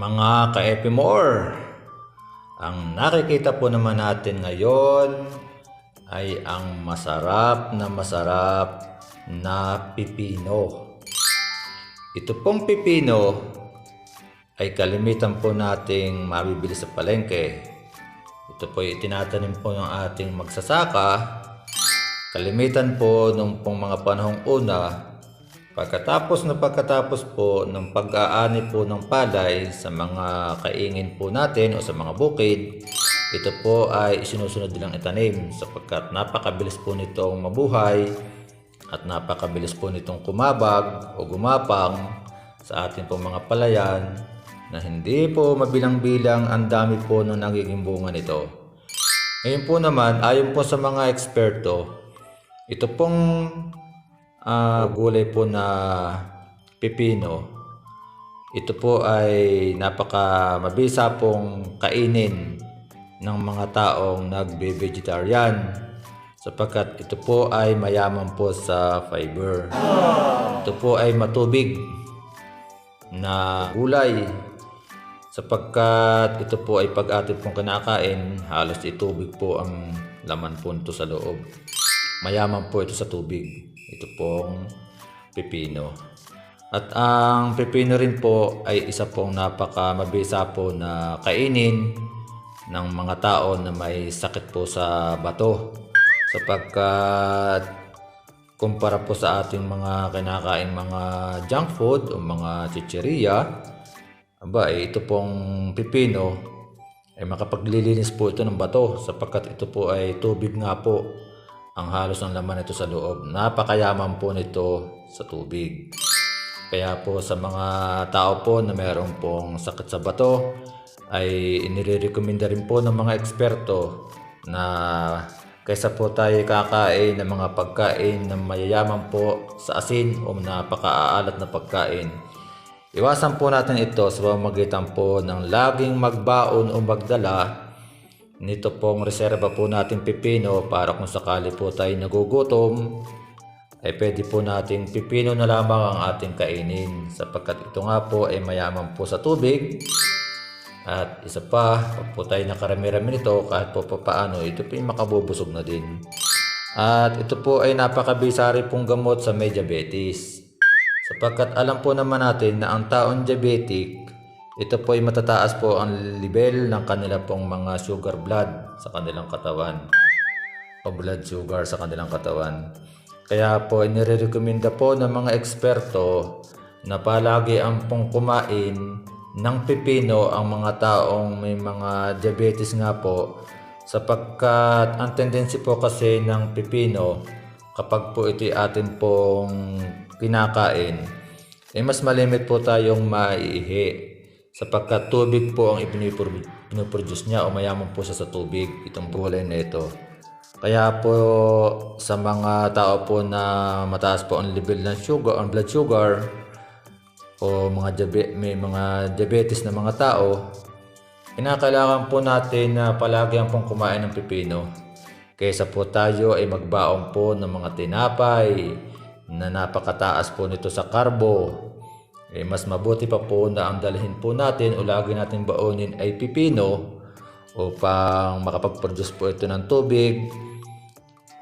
Mga ka-Epimore, ang nakikita po naman natin ngayon ay ang masarap na pipino. Ito pong pipino ay kalimitan po nating mabibili sa palengke. Ito po ay itinatanim po ng ating magsasaka. Kalimitan po nung pong mga panahong una, pagkatapos po ng pag-aani po ng palay sa mga kaingin po natin o sa mga bukid, ito po ay isinusunod nilang itanim sapagkat napakabilis po nitong mabuhay at napakabilis po nitong kumabag o gumapang sa ating po mga palayan na hindi po mabilang-bilang ang dami po ng nagiging bunga nito. Ngayon po naman, ayon po sa mga eksperto, ito pong gulay po na pipino, ito po ay mabisa pong kainin ng mga taong nagbe-vegetarian sapagkat ito po ay mayaman po sa fiber. Ito po ay matubig na gulay sapagkat ito po ay pag atin pong kinakain, halos itubig po ang laman po nito sa loob. Mayaman po ito sa tubig. Ito pong pipino. At ang pipino rin po ay isa pong mabisa po na kainin ng mga tao na may sakit po sa bato. Sapagkat kumpara po sa ating mga kinakain mga junk food o mga chichirya, ito pong pipino ay makapaglilinis po ito ng bato sapagkat ito po ay tubig nga po ang halos ng laman nito sa loob. Napakayaman po nito sa tubig. Kaya po sa mga tao po na mayroon pong sakit sa bato ay inirekomenda rin po ng mga eksperto na kaysa po tayo kakain ng mga pagkain na mayayaman po sa asin o napakaaalat na pagkain, iwasan po natin ito sa pamamagitan po ng laging magbaon o magdala nito pong reserba po natin pipino para kung sakali po tayo nagugutom ay pwede po nating pipino na lamang ang ating kainin sapagkat ito nga po ay mayaman po sa tubig at isa pa, pag po tayo nakarami-rami nito kahit po paano ito po ay makabubusog na din at ito po ay napakabisa rin pong gamot sa may diabetes sapagkat alam po naman natin na ang taong diabetic, ito po ay matataas po ang level ng kanila pong mga sugar blood sa kanilang katawan o blood sugar sa kanilang katawan. Kaya po inirekomenda po ng mga eksperto na palagi ang pong kumain ng pipino ang mga taong may mga diabetes nga po sapagkat ang tendency po kasi ng pipino kapag po ito atin pong kinakain ay mas malimit po tayong maiihi sapagkat tubig po ang ipinoproduce niya o mayaman po siya sa tubig itong gulay na ito. Kaya po sa mga tao po na mataas po ang level ng sugar, ang blood sugar o may mga diabetes na mga tao, kinakailangan po natin na palagi ang pong kumain ng pipino kaysa po tayo ay magbaon po ng mga tinapay na napakataas po nito sa karbo. Mas mabuti pa po na ang dalhin po natin o lagi natin baonin ay pipino upang makapag-produce po ito ng tubig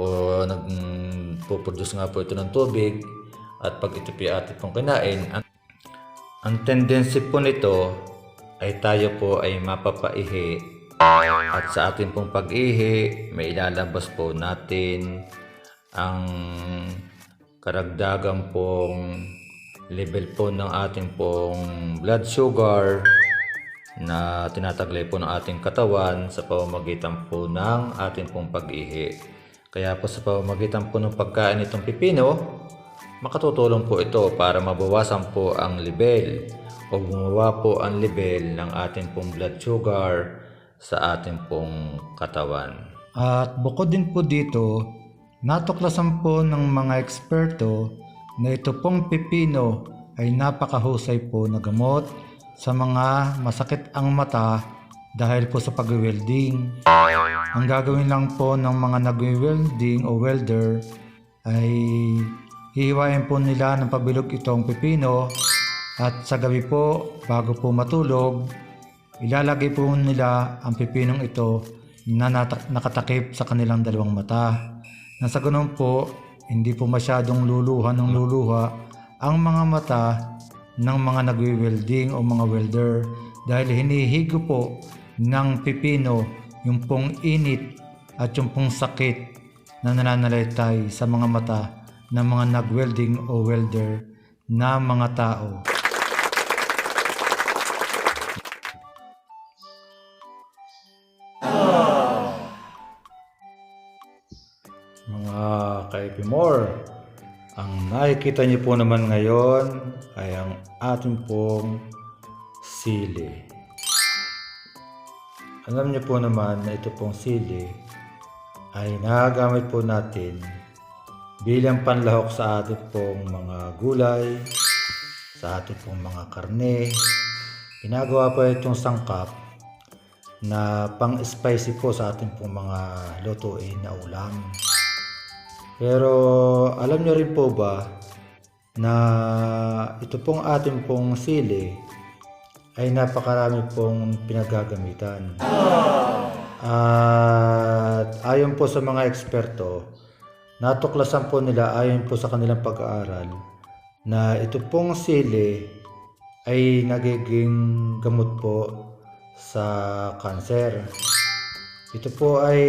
o nagpo-produce nga po ito ng tubig at pag ito po atin pong kinain, ang tendency po nito ay tayo po ay mapapaihi at sa ating pong pag-ihi may ilalabas po natin ang karagdagang pong level po ng ating pong blood sugar na tinataglay po ng ating katawan sa pamamagitan po ng ating pong pag-ihi. Kaya po sa pamamagitan po ng pagkain itong pipino, makatutulong po ito para mabawasan po ang level o bumaba po ang level ng ating pong blood sugar sa ating pong katawan. At bukod din po dito, natuklasan po ng mga eksperto na ito pong pipino ay napakahusay po na gamot sa mga masakit ang mata dahil po sa pag-welding. Ang gagawin lang po ng mga nag-welding o welder ay hihiwain po nila ng pabilog itong pipino At sa gabi po, bago po matulog, ilalagay po nila ang pipinong ito na nakatakip sa kanilang dalawang mata. Na sa ganun po, hindi po masyadong luluha ng luluha ang mga mata ng mga nagwi-welding o mga welder dahil hinihigo po ng pipino yung pong init at yung pong sakit na nananalaytay sa mga mata ng mga nag-welding o welder na mga tao. Mga ka-Epimore, ang nakikita niyo po naman ngayon ay ang ating pong sili. Alam niyo po naman na ito pong sili ay nagagamit po natin bilang panlahok sa ating pong mga gulay, sa ating pong mga karne. Ginagawa po itong sangkap na pang-spicy po sa ating pong mga lutuin na ulam. Pero alam niyo rin po ba na ito pong ating pong sili ay napakarami pong pinagagamitan. At ayon po sa mga eksperto, natuklasan po nila ayon po sa kanilang pag-aaral na ito pong sili ay nagiging gamot po sa kanser. Ito po ay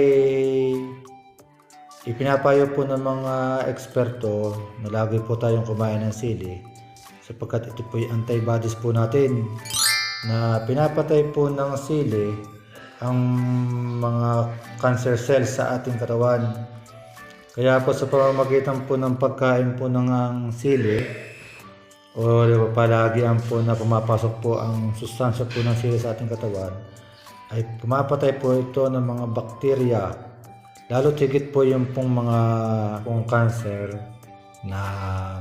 ipinapayo po ng mga eksperto na lagi po tayong kumain ng sili sapagkat ito po yung antibodies po natin na pinapatay po ng sili ang mga cancer cells sa ating katawan. Kaya po sa pamamagitan po ng pagkain po ng sili o palagian po na pumapasok po ang sustansya po ng sili sa ating katawan ay pumapatay po ito ng mga bakterya. Lalo tigit po yung pong mga cancer na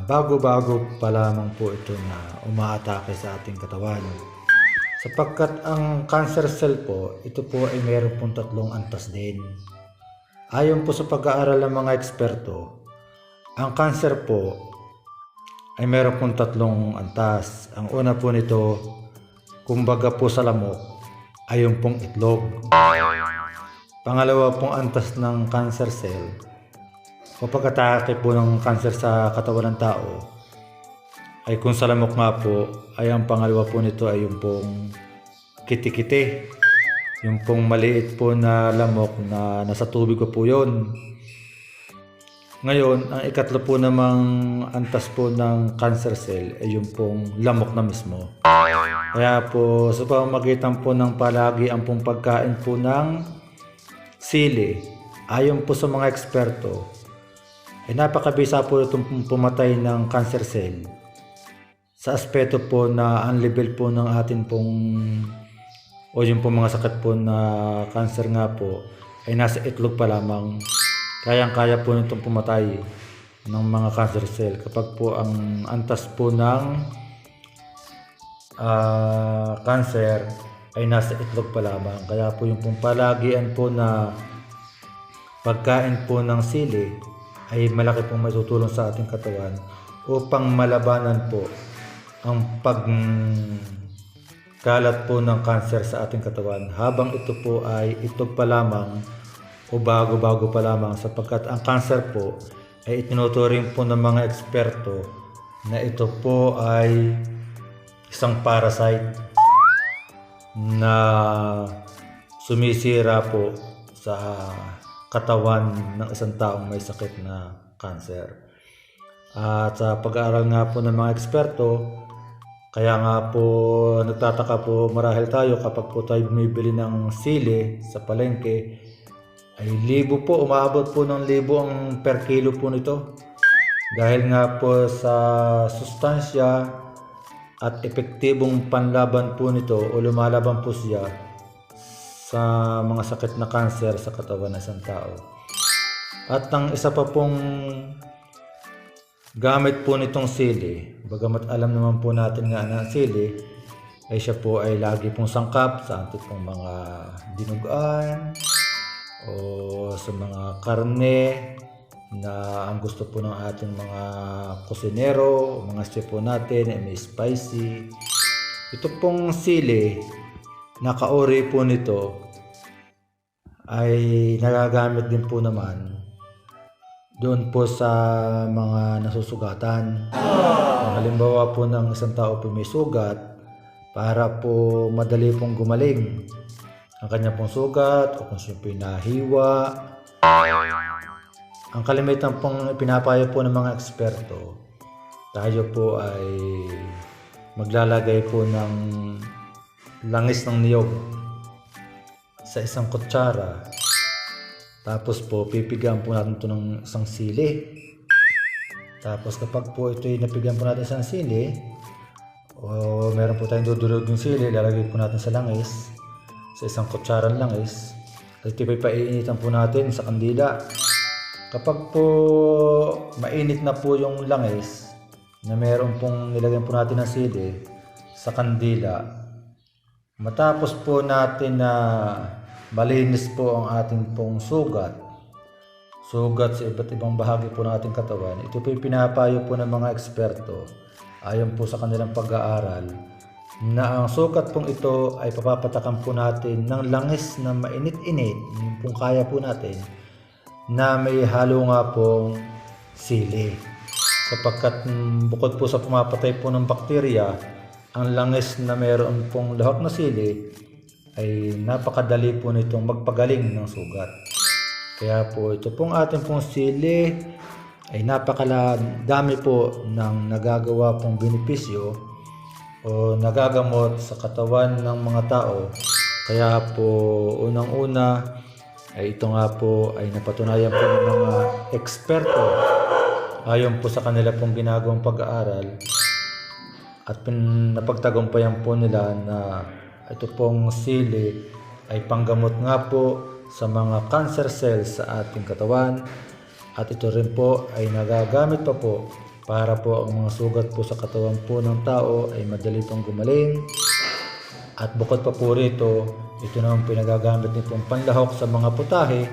bago-bago pa lamang po ito na umaatake sa ating katawan. Sapagkat ang cancer cell po, ito po ay meron pong 3 antas din. Ayon po sa pag-aaral ng mga eksperto, ang cancer po ay meron pong 3 antas. Ang una po nito, kumbaga po sa lamok, ay yung pong itlog. Pangalawa pong antas ng cancer cell o pag-atake po ng cancer sa katawan ng tao ay kung sa lamok nga po ay ang pangalawa po nito ay yung pong kiti-kiti, yung pong maliit po na lamok na nasa tubig po yun. Ngayon, ang ikatlo po namang antas po ng cancer cell ay yung pong lamok na mismo. Kaya po sa pamamagitan po ng palagi ang pong pagkain po ng sili, ayon po sa mga eksperto, ay napakabisa po itong pumatay ng cancer cell sa aspeto po na ang level po ng atin pong o yung po mga sakit po na cancer nga po ay nasa itlog pa lamang. Kayang-kaya po nitong pumatay ng mga cancer cell kapag po ang antas po ng cancer ay nasa itlog pa lamang. Kaya po yung pong palagian po na pagkain po ng sili ay malaki pong matutulong sa ating katawan upang malabanan po ang pagkalat po ng cancer sa ating katawan habang ito po ay itlog pa lamang o bago-bago pa lamang, sapagkat ang cancer po ay itinuturing po ng mga eksperto na ito po ay isang parasite na sumisira po sa katawan ng isang taong may sakit na cancer. At sa pag-aaral nga po ng mga eksperto, kaya nga po nagtataka po marahil tayo kapag po tayo bumibili ng sili sa palengke ay umaabot po ng 1,000 ang per kilo po nito. Dahil nga po sa sustansya at epektibong panlaban po nito o lumalaban po siya sa mga sakit na cancer sa katawan ng isang tao. At ang isa pa pong gamit po nitong sili, bagamat alam naman po natin nga na sili ay siya po ay lagi pong sangkap sa ating pong mga dinuguan o sa mga karne na ang gusto po ng ating mga kusinero, mga chef po natin ay may spicy. Ito pong sili, nakaori po nito ay nagagamit din po naman doon po sa mga nasusugatan. Halimbawa po ng isang tao po may sugat, para po madali pong gumaling ang kanya pong sugat o kung siya po nahiwa. Ang kalimitan pong pinapayo po ng mga eksperto, tayo po ay maglalagay po ng langis ng niyog sa isang kutsara. Tapos po pipigaan po natin ito ng isang sili. Tapos kapag po ito ay napigaan po natin isang sili, o meron po tayong dudurog yung sili, lalagay po natin sa langis, sa isang kutsara ng langis. At ito ay paiinitan po natin sa kandila. Kapag po mainit na po yung langis na meron pong nilagyan po natin ng sili sa kandila, matapos po natin na malinis po ang ating pong sugat sa iba't ibang bahagi po ng ating katawan, ito po yung pinapayo po ng mga eksperto ayon po sa kanilang pag-aaral na ang sugat pong ito ay papapatakan po natin ng langis na mainit-init, yung pong kaya po natin, na may halo nga pong sili. Sapagkat bukod po sa pumapatay po ng bakterya, ang langis na mayroon pong lahok na sili ay napakadali po nitong magpagaling ng sugat. Kaya po ito pong ating pong sili ay napakadami po ng nagagawa pong benepisyo o nagagamot sa katawan ng mga tao. Kaya po unang-una ay ito nga po ay napatunayan po ng mga eksperto ayon po sa kanila pong ginagawang pag-aaral, at napagtagumpayan po nila na ito pong sili ay panggamot nga po sa mga cancer cells sa ating katawan, at ito rin po ay nagagamit pa po para po ang mga sugat po sa katawan po ng tao ay madali pong gumaling. At bukod pa po rito, ito naman pinagagamit nitong panlahok sa mga putahe,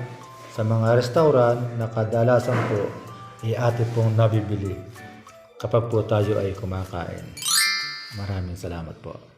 sa mga restaurant na kadalasan po ay atin pong nabibili kapag po tayo ay kumakain. Maraming salamat po.